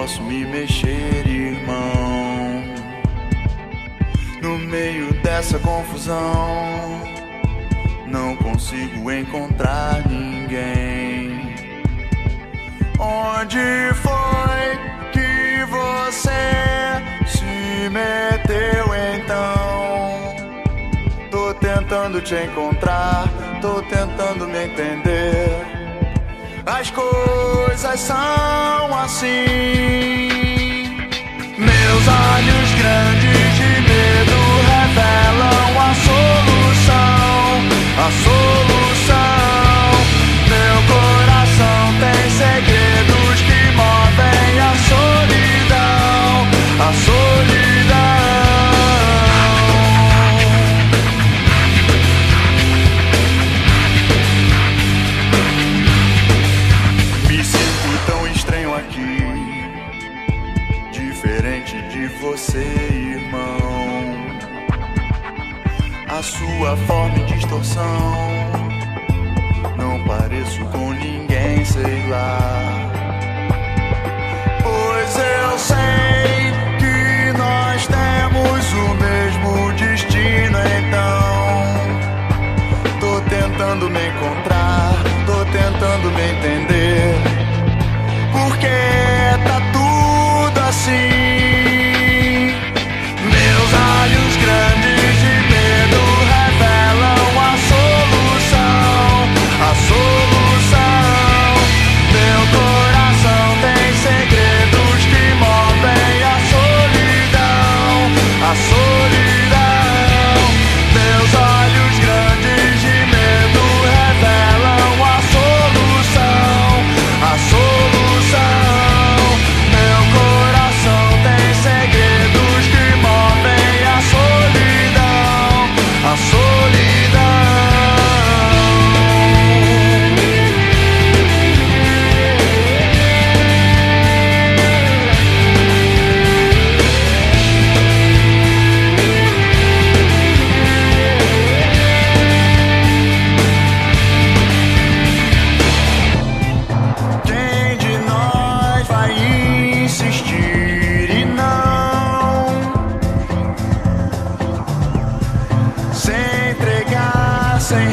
posso me mexer, irmão. No meio dessa confusão, não consigo encontrar ninguém. Onde foi que você se meteu então? Tô tentando te encontrar, tô tentando me entender. As coisas são assim. Meus olhos grandes de medo revelam a solução, a solução. Meu coração tem segredos que movem a solidão, a solidão. Me sinto tão estranho aqui, diferente de você, irmão. A sua forma em distorção, não pareço com ninguém, sei lá. Pois eu sei que nós temos o mesmo destino, então tô tentando me encontrar, tô tentando me entender. Porque tá tudo assim. Meus olhos grandes de medo revelam a solução, a solução. Meu coração tem segredos que movem a solidão, a solidão. Meus olhos grandes de medo revelam a solução, a solução. Meu coração tem segredos que movem a solidão, a solidão. Quem de nós vai insistir e não se entregar sem